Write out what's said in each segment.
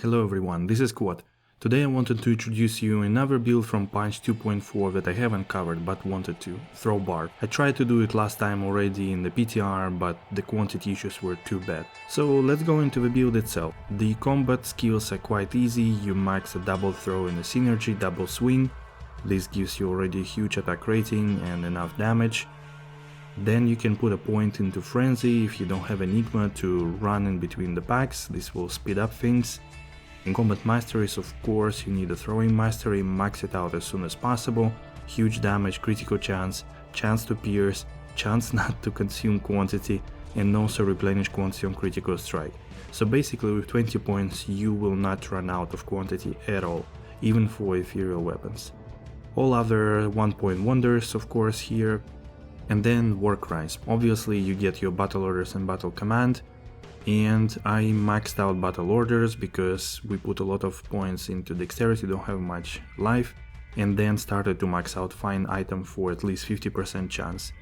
Hello everyone, this is Quad. Today I wanted to introduce you another build from Punch 2.4 that I haven't covered but wanted to, throw Barb. I tried to do it last time already in the PTR, but the quantity issues were too bad. So let's go into the build itself. The combat skills are quite easy. You max a double throw and a synergy double swing. This gives you already a huge attack rating and enough damage. Then you can put a point into Frenzy if you don't have Enigma to run in between the packs. This will speed up things. In combat masteries, of course, you need a throwing mastery, max it out as soon as possible, huge damage, critical chance, chance to pierce, chance not to consume quantity, and also replenish quantity on critical strike. So basically with 20 points you will not run out of quantity at all, even for ethereal weapons. All other 1 point wonders of course here, and then war cries. Obviously you get your battle orders and battle command. And I maxed out battle orders because we put a lot of points into dexterity, don't have much life, and then started to max out find item for at least 50% chance.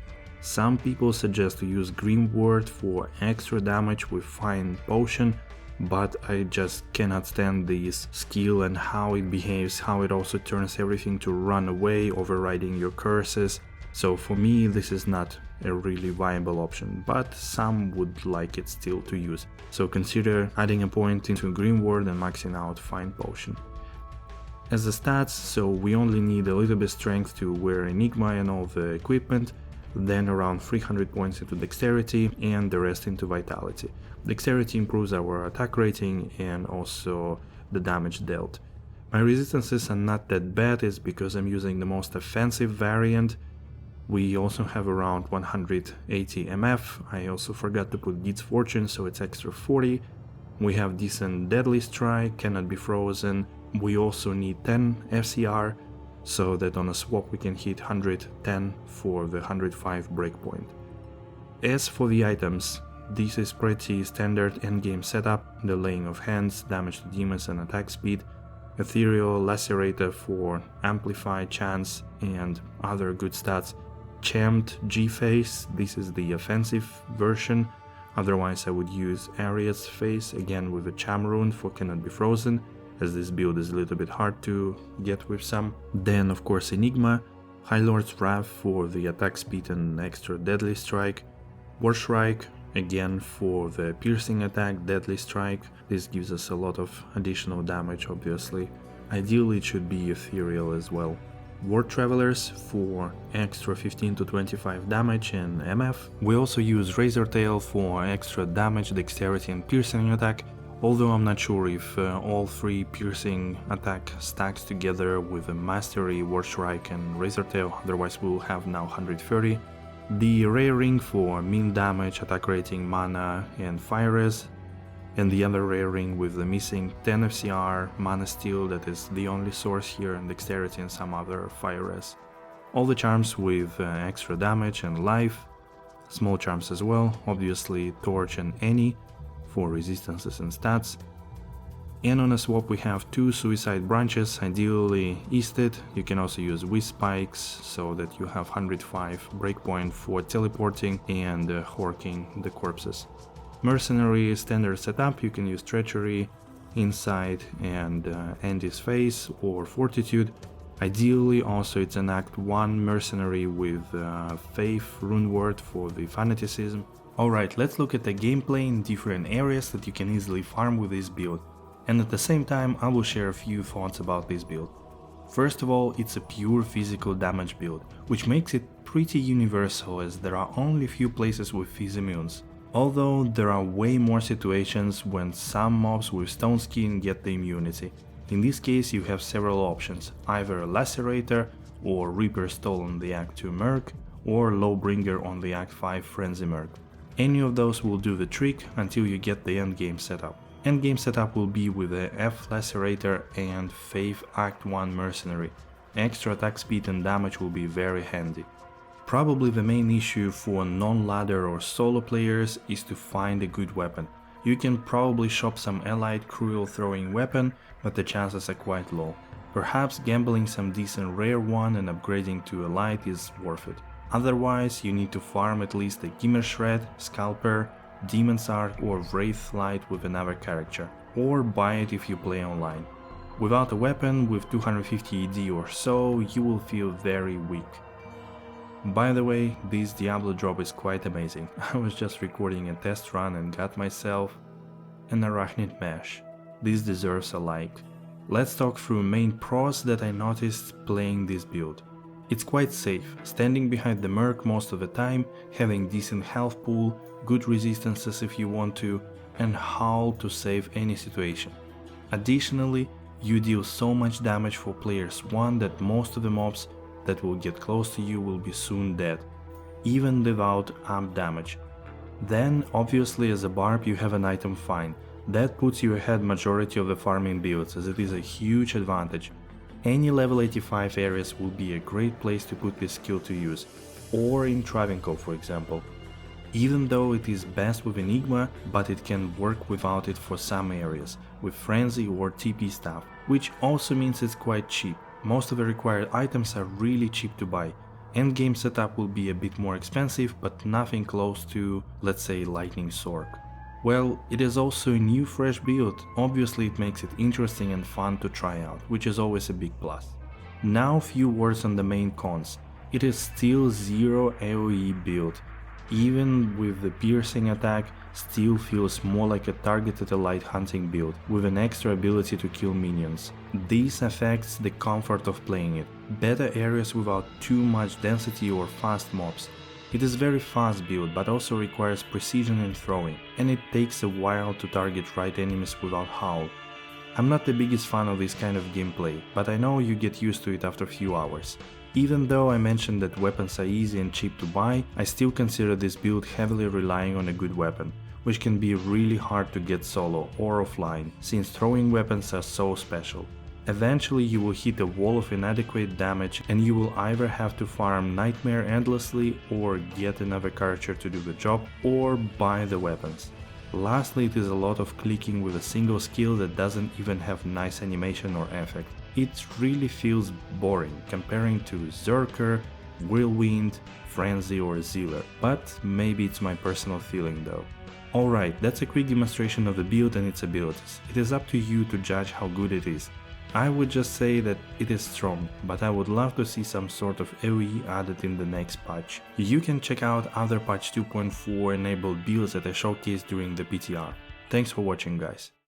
Some people suggest to use Green Ward for extra damage with find potion, but I just cannot stand this skill and how it behaves, how it also turns everything to run away, overriding your curses. So for me this is not a really viable option, but some would like it still to use. So consider adding a point into Green Ward and maxing out Find Potion. As the stats, so we only need a little bit strength to wear Enigma and all the equipment, then around 300 points into Dexterity and the rest into Vitality. Dexterity improves our attack rating and also the damage dealt. My resistances are not that bad, it's because I'm using the most offensive variant. We also have around 180 MF, I also forgot to put Deed's Fortune, so it's extra 40. We have decent Deadly Strike, cannot be frozen. We also need 10 FCR, so that on a swap we can hit 110 for the 105 breakpoint. As for the items, this is pretty standard endgame setup, the laying of hands, damage to demons and attack speed, Ethereal Lacerator for amplify, chance and other good stats. Champed G-Face, this is the offensive version, otherwise I would use Ariad's Face, again with a Cham rune for cannot be frozen, as this build is a little bit hard to get with some. Then of course Enigma, High Lord's Wrath for the attack speed and extra Deadly Strike, War Shrike, again for the piercing attack, Deadly Strike, this gives us a lot of additional damage obviously. Ideally it should be ethereal as well. War Travelers for extra 15 to 25 damage and MF. We also use Razor Tail for extra damage, dexterity and piercing attack, although I'm not sure if all three piercing attack stacks together with a Mastery, War Shrike and Razor Tail, otherwise we'll have now 130. The Rare Ring for mean damage, attack rating, mana and fire res. And the other rare ring with the missing 10 FCR, mana steal, that is the only source here, and dexterity and some other fire res. All the charms with extra damage and life, small charms as well, obviously Torch and Any for resistances and stats. And on a swap we have two Suicide Branches, ideally easted. You can also use Wisp Spikes so that you have 105 breakpoint for teleporting and horking the corpses. Mercenary standard setup, you can use Treachery, Insight and Andy's Face or Fortitude. Ideally also it's an Act 1 Mercenary with Faith Rune Word for the Fanaticism. Alright, let's look at the gameplay in different areas that you can easily farm with this build. And at the same time I will share a few thoughts about this build. First of all, it's a pure physical damage build, which makes it pretty universal as there are only few places with Phys immunes. Although there are way more situations when some mobs with Stone Skin get the immunity. In this case you have several options, either a Lacerator or Reaper Stole on the Act 2 Merc or Lawbringer on the Act 5 Frenzy Merc. Any of those will do the trick until you get the endgame setup. Endgame setup will be with the F Lacerator and Faith Act 1 Mercenary. Extra attack speed and damage will be very handy. Probably the main issue for non-ladder or solo players is to find a good weapon. You can probably shop some allied cruel throwing weapon, but the chances are quite low. Perhaps gambling some decent rare one and upgrading to elite is worth it. Otherwise you need to farm at least a Gimmer Shred, Scalper, Demon's Arc or Wraith Light with another character. or buy it if you play online. Without a weapon with 250 ED or so, you will feel very weak. By the way, this Diablo drop is quite amazing. I was just recording a test run and got myself an arachnid mesh. This deserves a like. Let's talk through main pros that I noticed playing this build. It's quite safe, standing behind the merc most of the time, having decent health pool, good resistances if you want to, and howl to save any situation. Additionally, you deal so much damage for players 1 that most of the mobs that will get close to you will be soon dead, even without amp damage. Then, obviously as a Barb you have an item find. That puts you ahead majority of the farming builds, as it is a huge advantage. Any level 85 areas will be a great place to put this skill to use, or in Travinko for example. Even though it is best with Enigma, but it can work without it for some areas, with Frenzy or TP stuff, which also means it's quite cheap. Most of the required items are really cheap to buy. Endgame setup will be a bit more expensive, but nothing close to, let's say, Lightning Sword. Well, it is also a new fresh build, obviously it makes it interesting and fun to try out, which is always a big plus. Now few words on the main cons. It is still zero AoE build. Even with the piercing attack, still feels more like a targeted elite hunting build, with an extra ability to kill minions. This affects the comfort of playing it. Better areas without too much density or fast mobs. It is very fast build, but also requires precision in throwing, and it takes a while to target right enemies without howl. I'm not the biggest fan of this kind of gameplay, but I know you get used to it after a few hours. Even though I mentioned that weapons are easy and cheap to buy, I still consider this build heavily relying on a good weapon, which can be really hard to get solo or offline, since throwing weapons are so special. Eventually you will hit a wall of inadequate damage and you will either have to farm Nightmare endlessly or get another character to do the job or buy the weapons. Lastly, it is a lot of clicking with a single skill that doesn't even have nice animation or effect. It really feels boring comparing to Zerker, Whirlwind, Frenzy or Zealer, but maybe it's my personal feeling though. Alright, that's a quick demonstration of the build and its abilities. It is up to you to judge how good it is. I would just say that it is strong, but I would love to see some sort of AoE added in the next patch. You can check out other patch 2.4 enabled builds that I showcased during the PTR. Thanks for watching guys.